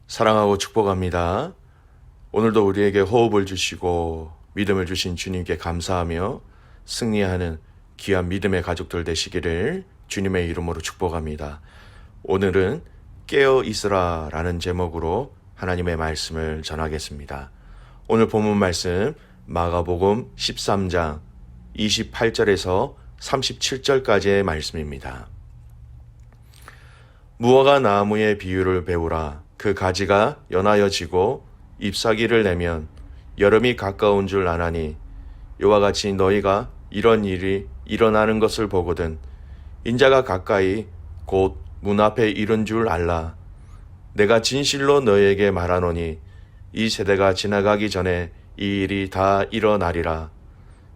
사랑하고 축복합니다. 오늘도 우리에게 호흡을 주시고 믿음을 주신 주님께 감사하며 승리하는 귀한 믿음의 가족들 되시기를 주님의 이름으로 축복합니다. 오늘은 깨어 있으라 라는 제목으로 하나님의 말씀을 전하겠습니다. 오늘 본문 말씀 마가복음 13장 28절에서 37절까지의 말씀입니다. 무화과 나무의 비유를 배우라. 그 가지가 연하여지고 잎사귀를 내면 여름이 가까운 줄 아나니 이와 같이 너희가 이런 일이 일어나는 것을 보거든 인자가 가까이 곧 문 앞에 이른 줄 알라. 내가 진실로 너희에게 말하노니 이 세대가 지나가기 전에 이 일이 다 일어나리라.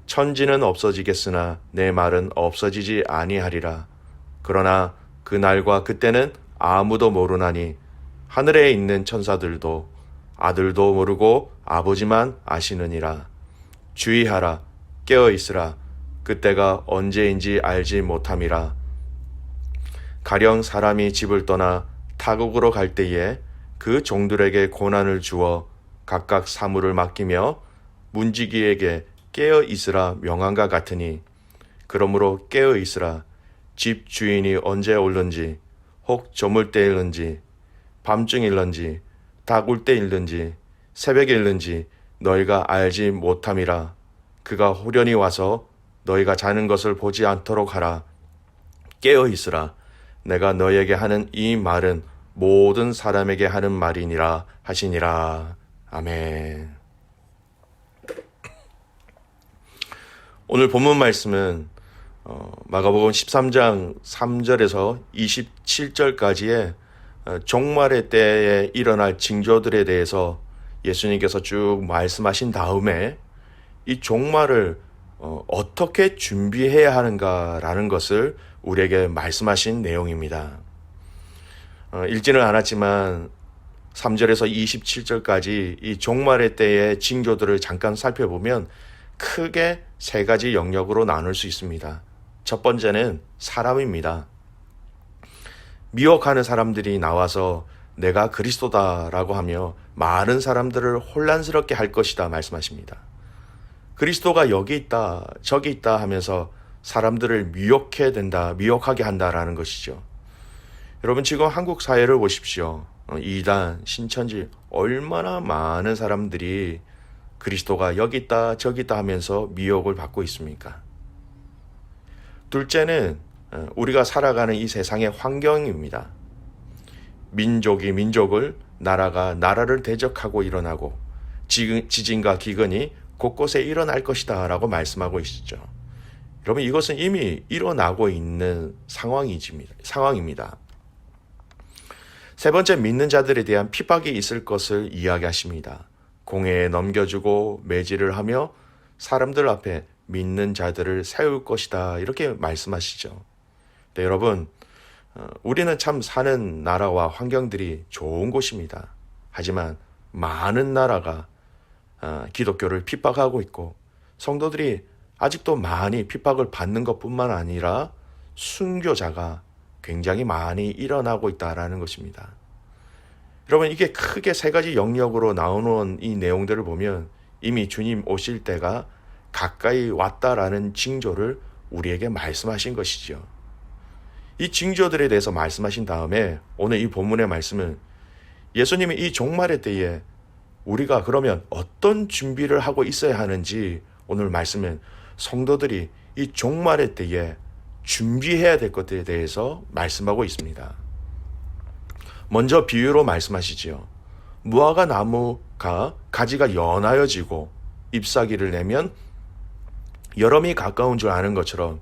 천지는 없어지겠으나 내 말은 없어지지 아니하리라. 그러나 그 날과 그때는 아무도 모르나니 하늘에 있는 천사들도 아들도 모르고 아버지만 아시느니라. 주의하라. 깨어있으라. 그때가 언제인지 알지 못함이라. 가령 사람이 집을 떠나 타국으로 갈 때에 그 종들에게 고난을 주어 각각 사물을 맡기며 문지기에게 깨어있으라 명한과 같으니 그러므로 깨어있으라. 집 주인이 언제 올는지 혹 저물 때일는지 밤중일는지 닭 울 때일는지 새벽에 일는지 너희가 알지 못함이라. 그가 호련히 와서 너희가 자는 것을 보지 않도록 하라. 깨어 있으라. 내가 너희에게 하는 이 말은 모든 사람에게 하는 말이니라 하시니라. 아멘. 오늘 본문 말씀은 마가복음 13장 3절에서 27절까지의 종말의 때에 일어날 징조들에 대해서 예수님께서 쭉 말씀하신 다음에 이 종말을 어떻게 준비해야 하는가라는 것을 우리에게 말씀하신 내용입니다. 읽지는 않았지만 3절에서 27절까지 이 종말의 때의 징조들을 잠깐 살펴보면 크게 세 가지 영역으로 나눌 수 있습니다. 첫 번째는 사람입니다. 미혹하는 사람들이 나와서 내가 그리스도다라고 하며 많은 사람들을 혼란스럽게 할 것이다 말씀하십니다. 그리스도가 여기 있다 저기 있다 하면서 사람들을 미혹하게 한다라는 것이죠. 여러분 지금 한국 사회를 보십시오. 이단, 신천지 얼마나 많은 사람들이 그리스도가 여기 있다 저기 있다 하면서 미혹을 받고 있습니까? 둘째는 우리가 살아가는 이 세상의 환경입니다. 민족이 민족을, 나라가 나라를 대적하고 일어나고 지진과 기근이 곳곳에 일어날 것이다 라고 말씀하고 있죠. 여러분 이것은 이미 일어나고 있는 상황입니다. 세 번째, 믿는 자들에 대한 핍박이 있을 것을 이야기하십니다. 공회에 넘겨주고 매질을 하며 사람들 앞에 믿는 자들을 세울 것이다 이렇게 말씀하시죠. 네, 여러분 우리는 참 사는 나라와 환경들이 좋은 곳입니다. 하지만 많은 나라가 기독교를 핍박하고 있고 성도들이 아직도 많이 핍박을 받는 것뿐만 아니라 순교자가 굉장히 많이 일어나고 있다는 것입니다. 여러분 이게 크게 세 가지 영역으로 나오는 이 내용들을 보면 이미 주님 오실 때가 가까이 왔다라는 징조를 우리에게 말씀하신 것이죠. 이 징조들에 대해서 말씀하신 다음에 오늘 이 본문의 말씀은 예수님이 이 종말의 때에 우리가 그러면 어떤 준비를 하고 있어야 하는지 오늘 말씀은 성도들이 이 종말의 때에 준비해야 될 것들에 대해서 말씀하고 있습니다. 먼저 비유로 말씀하시지요. 무화과 나무가 가지가 연하여지고 잎사귀를 내면 여름이 가까운 줄 아는 것처럼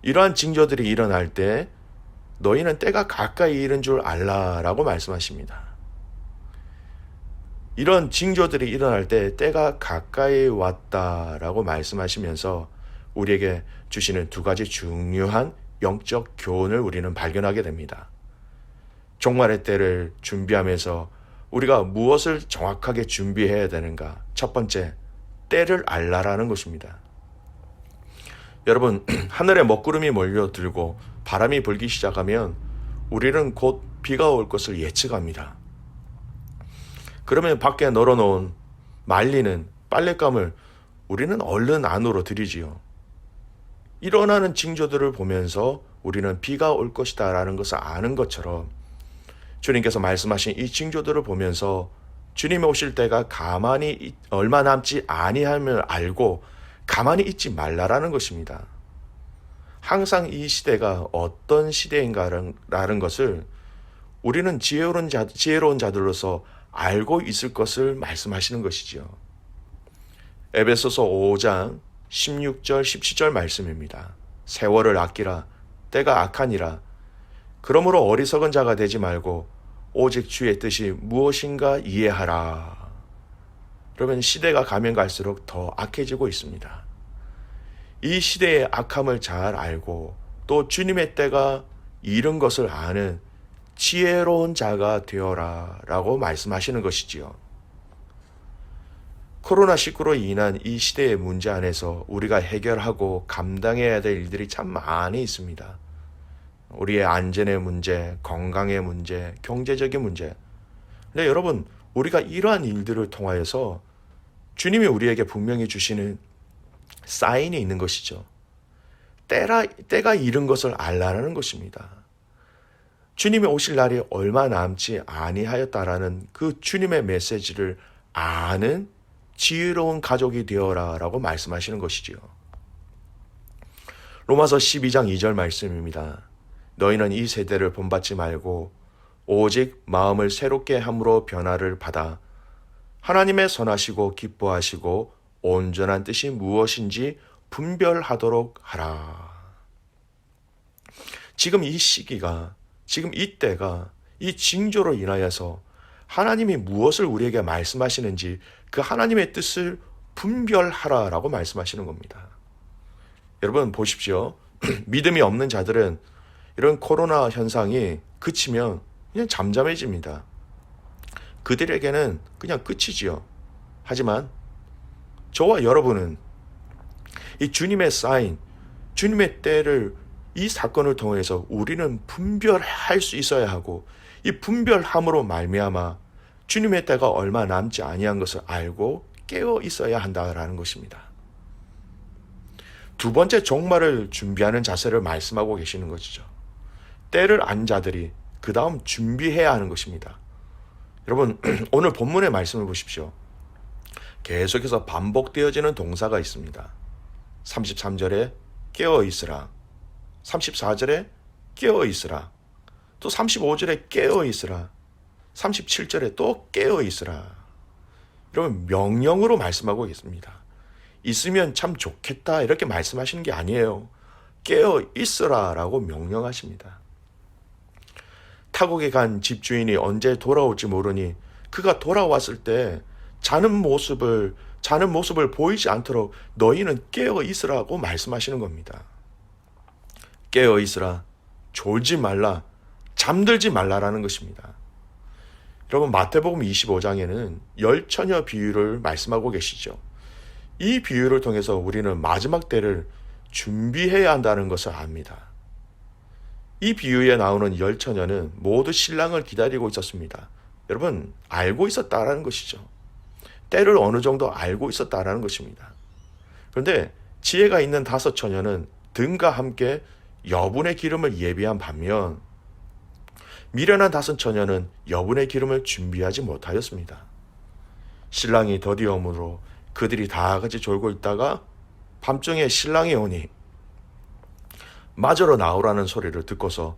이러한 징조들이 일어날 때 너희는 때가 가까이 이른 줄 알라라고 말씀하십니다. 이런 징조들이 일어날 때 때가 가까이 왔다라고 말씀하시면서 우리에게 주시는 두 가지 중요한 영적 교훈을 우리는 발견하게 됩니다. 종말의 때를 준비하면서 우리가 무엇을 정확하게 준비해야 되는가? 첫 번째, 때를 알라라는 것입니다. 여러분, 하늘에 먹구름이 몰려들고 바람이 불기 시작하면 우리는 곧 비가 올 것을 예측합니다. 그러면 밖에 널어놓은 말리는 빨랫감을 우리는 얼른 안으로 들이지요. 일어나는 징조들을 보면서 우리는 비가 올 것이다 라는 것을 아는 것처럼 주님께서 말씀하신 이 징조들을 보면서 주님이 오실 때가 가만히 얼마 남지 아니함을 알고 가만히 있지 말라라는 것입니다. 항상 이 시대가 어떤 시대인가라는 것을 우리는 지혜로운 자들로서 알고 있을 것을 말씀하시는 것이죠. 에베소서 5장 16절 17절 말씀입니다. 세월을 아끼라 때가 악하니라. 그러므로 어리석은 자가 되지 말고 오직 주의 뜻이 무엇인가 이해하라. 그러면 시대가 가면 갈수록 더 악해지고 있습니다. 이 시대의 악함을 잘 알고 또 주님의 때가 이른 것을 아는 지혜로운 자가 되어라 라고 말씀하시는 것이지요. 코로나19로 인한 이 시대의 문제 안에서 우리가 해결하고 감당해야 될 일들이 참 많이 있습니다. 우리의 안전의 문제, 건강의 문제, 경제적인 문제. 근데 여러분, 우리가 이러한 일들을 통하여서 주님이 우리에게 분명히 주시는 사인이 있는 것이죠. 때가 이른 것을 알라는 것입니다. 주님이 오실 날이 얼마 남지 아니하였다라는 그 주님의 메시지를 아는 지혜로운 가족이 되어라 라고 말씀하시는 것이지요. 로마서 12장 2절 말씀입니다. 너희는 이 세대를 본받지 말고 오직 마음을 새롭게 함으로 변화를 받아 하나님의 선하시고 기뻐하시고 온전한 뜻이 무엇인지 분별하도록 하라. 지금 이 시기가, 지금 이 때가 이 징조로 인하여서 하나님이 무엇을 우리에게 말씀하시는지 그 하나님의 뜻을 분별하라라고 말씀하시는 겁니다. 여러분 보십시오. 믿음이 없는 자들은 이런 코로나 현상이 그치면 그냥 잠잠해집니다. 그들에게는 그냥 끝이지요. 하지만 저와 여러분은 이 주님의 사인, 주님의 때를 이 사건을 통해서 우리는 분별할 수 있어야 하고 이 분별함으로 말미암아 주님의 때가 얼마 남지 아니한 것을 알고 깨어 있어야 한다라는 것입니다. 두 번째 종말을 준비하는 자세를 말씀하고 계시는 것이죠. 때를 안 자들이 그 다음 준비해야 하는 것입니다. 여러분 오늘 본문의 말씀을 보십시오. 계속해서 반복되어지는 동사가 있습니다. 33절에 깨어 있으라, 34절에 깨어 있으라, 또 35절에 깨어 있으라, 37절에 또 깨어 있으라. 여러분 명령으로 말씀하고 있습니다. 있으면 참 좋겠다 이렇게 말씀하시는 게 아니에요. 깨어 있으라 라고 명령하십니다. 타국에 간 집주인이 언제 돌아올지 모르니 그가 돌아왔을 때 자는 모습을 보이지 않도록 너희는 깨어 있으라고 말씀하시는 겁니다. 깨어 있으라, 졸지 말라, 잠들지 말라라는 것입니다. 여러분 마태복음 25장에는 열처녀 비유를 말씀하고 계시죠. 이 비유를 통해서 우리는 마지막 때를 준비해야 한다는 것을 압니다. 이 비유에 나오는 열처녀는 모두 신랑을 기다리고 있었습니다. 여러분 알고 있었다라는 것이죠. 때를 어느 정도 알고 있었다라는 것입니다. 그런데 지혜가 있는 5 처녀는 등과 함께 여분의 기름을 예비한 반면 미련한 5 처녀는 여분의 기름을 준비하지 못하였습니다. 신랑이 더디어므로 그들이 다 같이 졸고 있다가 밤중에 신랑이 오니 맞으러 나오라는 소리를 듣고서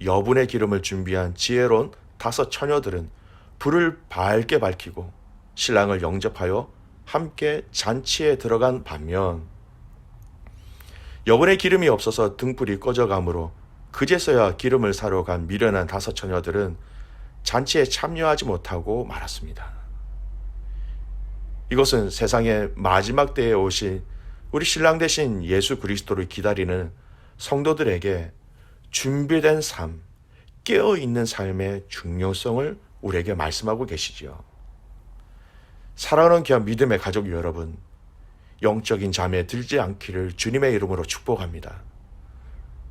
여분의 기름을 준비한 지혜로운 5 처녀들은 불을 밝게 밝히고 신랑을 영접하여 함께 잔치에 들어간 반면 여분의 기름이 없어서 등불이 꺼져가므로 그제서야 기름을 사러 간 미련한 5 처녀들은 잔치에 참여하지 못하고 말았습니다. 이것은 세상의 마지막 때에 오실 우리 신랑 되신 예수 그리스도를 기다리는 성도들에게 준비된 삶, 깨어있는 삶의 중요성을 우리에게 말씀하고 계시지요. 사랑하는 귀한 믿음의 가족 여러분, 영적인 잠에 들지 않기를 주님의 이름으로 축복합니다.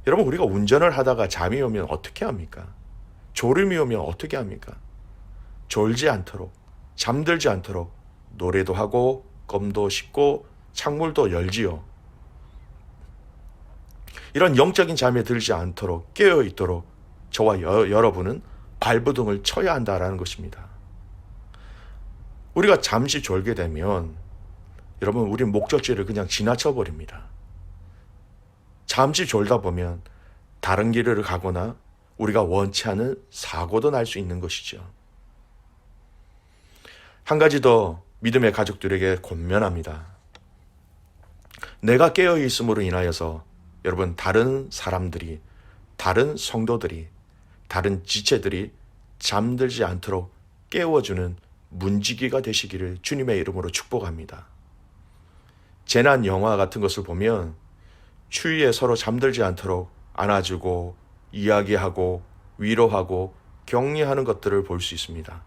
여러분 우리가 운전을 하다가 잠이 오면 어떻게 합니까? 졸음이 오면 어떻게 합니까? 졸지 않도록, 잠들지 않도록 노래도 하고 껌도 씹고 창문도 열지요. 이런 영적인 잠에 들지 않도록 깨어 있도록 저와 여러분은 발버둥을 쳐야 한다라는 것입니다. 우리가 잠시 졸게 되면 여러분, 우리 목적지를 그냥 지나쳐 버립니다. 잠시 졸다 보면 다른 길을 가거나 우리가 원치 않은 사고도 날 수 있는 것이죠. 한 가지 더 믿음의 가족들에게 권면합니다. 내가 깨어 있음으로 인하여서 여러분, 다른 사람들이, 다른 성도들이, 다른 지체들이 잠들지 않도록 깨워주는 문지기가 되시기를 주님의 이름으로 축복합니다. 재난 영화 같은 것을 보면 추위에 서로 잠들지 않도록 안아주고 이야기하고 위로하고 격려하는 것들을 볼 수 있습니다.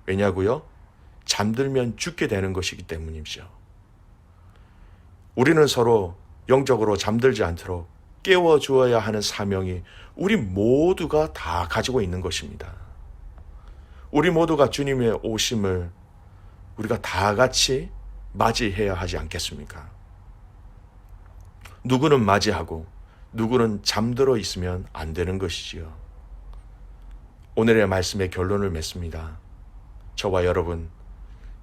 왜냐고요? 잠들면 죽게 되는 것이기 때문이죠. 우리는 서로 영적으로 잠들지 않도록 깨워주어야 하는 사명이 우리 모두가 다 가지고 있는 것입니다. 우리 모두가 주님의 오심을 우리가 다 같이 맞이해야 하지 않겠습니까? 누구는 맞이하고 누구는 잠들어 있으면 안 되는 것이지요. 오늘의 말씀의 결론을 맺습니다. 저와 여러분,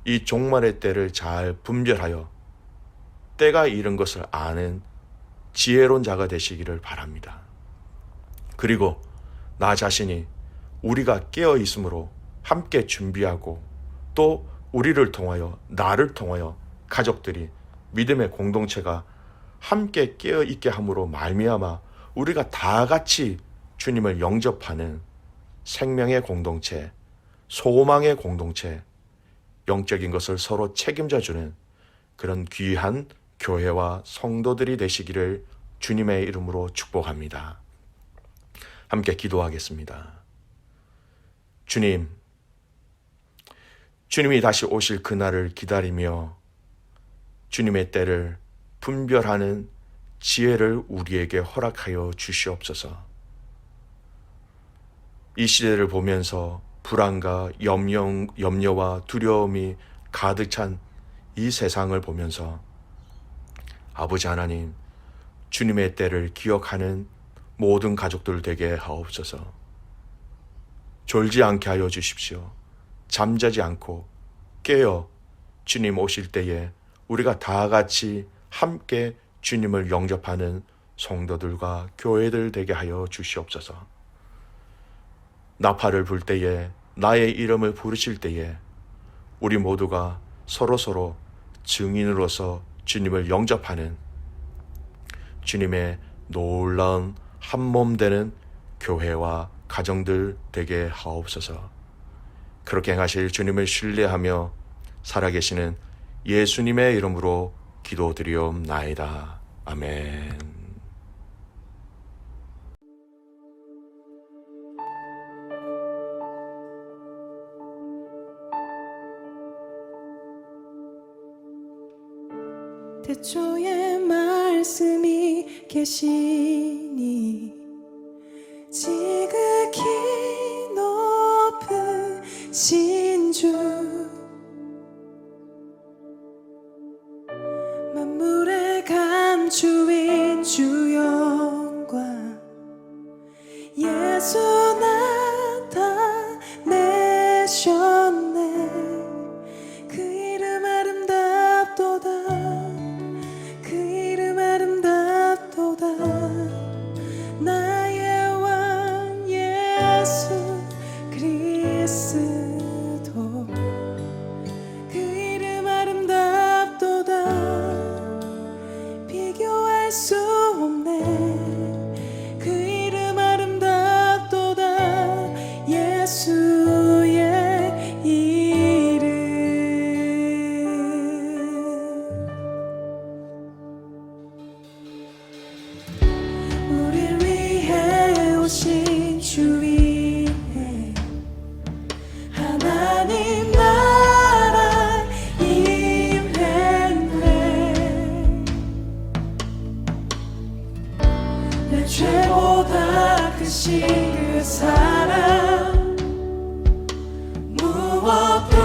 이 종말의 때를 잘 분별하여 때가 이른 것을 아는 지혜로운 자가 되시기를 바랍니다. 그리고 나 자신이 우리가 깨어 있으므로 함께 준비하고 또 우리를 통하여, 나를 통하여 가족들이, 믿음의 공동체가 함께 깨어 있게 함으로 말미암아 우리가 다 같이 주님을 영접하는 생명의 공동체, 소망의 공동체, 영적인 것을 서로 책임져 주는 그런 귀한 교회와 성도들이 되시기를 주님의 이름으로 축복합니다. 함께 기도하겠습니다. 주님, 주님이 다시 오실 그날을 기다리며 주님의 때를 분별하는 지혜를 우리에게 허락하여 주시옵소서. 이 시대를 보면서 불안과 염려와 두려움이 가득 찬 이 세상을 보면서 아버지 하나님, 주님의 때를 기억하는 모든 가족들 되게 하옵소서. 졸지 않게 하여 주십시오. 잠자지 않고 깨어 주님 오실 때에 우리가 다 같이 함께 주님을 영접하는 성도들과 교회들 되게 하여 주시옵소서. 나팔을 불 때에, 나의 이름을 부르실 때에 우리 모두가 서로서로 증인으로서 주님을 영접하는 주님의 놀라운 한몸 되는 교회와 가정들 되게 하옵소서. 그렇게 행하실 주님을 신뢰하며 살아계시는 예수님의 이름으로 기도드리옵나이다. 아멘. 태초에 말씀이 계시니 지극히 높으신 주, 만물의 감추인 주 영광 예수 나타내셨네. 그 이름 아름답도다, 그 이름 아름답도다. 나의 왕 예수 그리스도, 그 이름 아름답도다. 비교할 수 없네. 그 이름 아름답도다. 예수의 이름. 우릴 위해 오신 주 위에 하나님 나라 임했네. 내 죄보다 크신 그 사랑 무엇도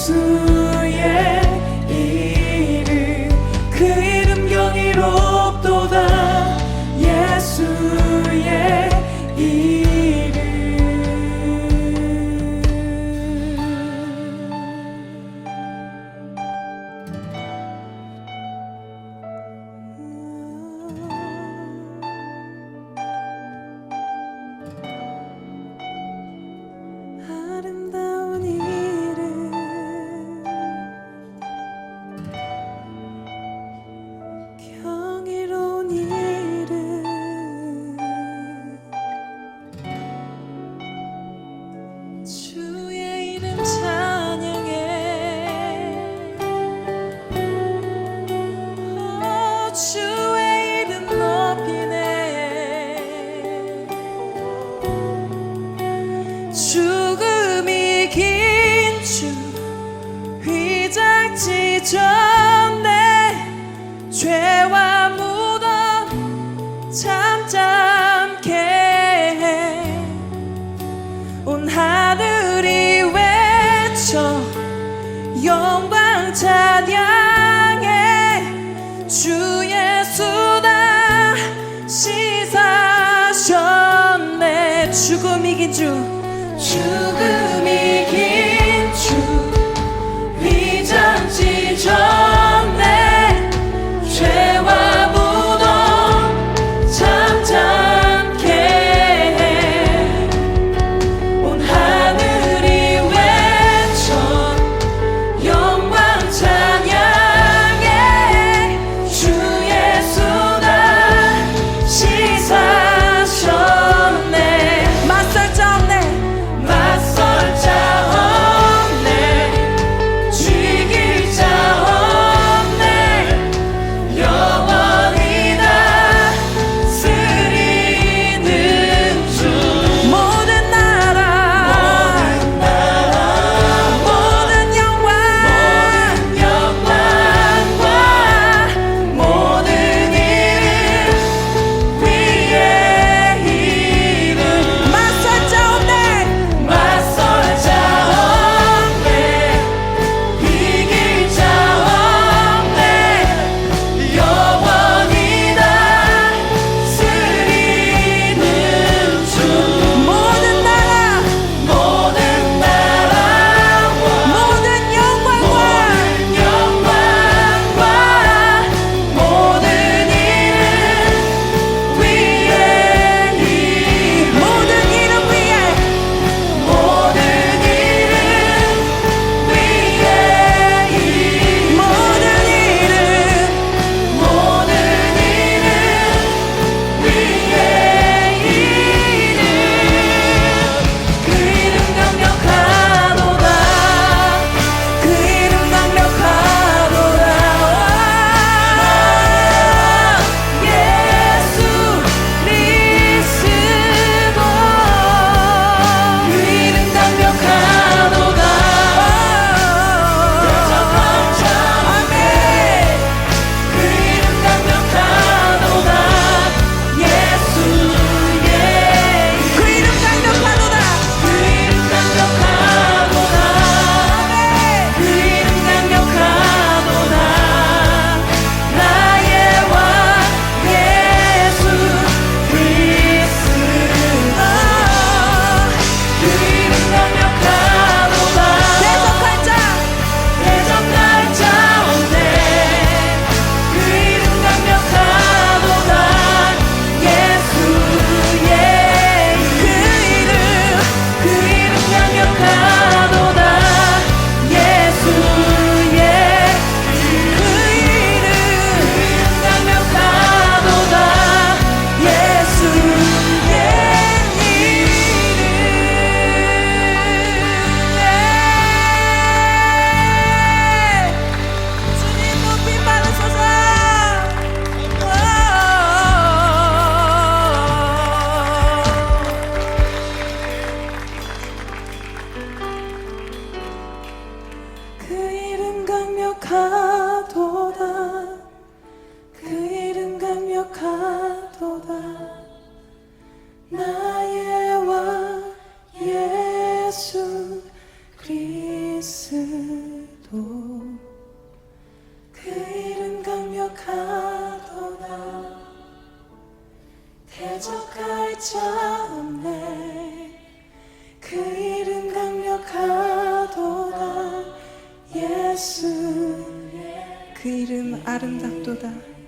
예수의 이름 그 이름 경이롭도다 예수의 이름 아름다운 이름 경이로운 이름 주의 이름 찬양해 주의 이름 높이네 죽음이 긴 주 휘장지 전에 죄와 무덤 잠잠케 해 온 하늘이 외쳐 영광 찬양해 주 예수다 시사셨네 죽음이 긴 주 죽음이 긴 주 휘장지 전에 죄와 무덤 잠잠케 해 온 하늘이 외쳐 영광 찬양해 주 예수다 시사셨네 맞설 자 없네 맞설 아름답도다.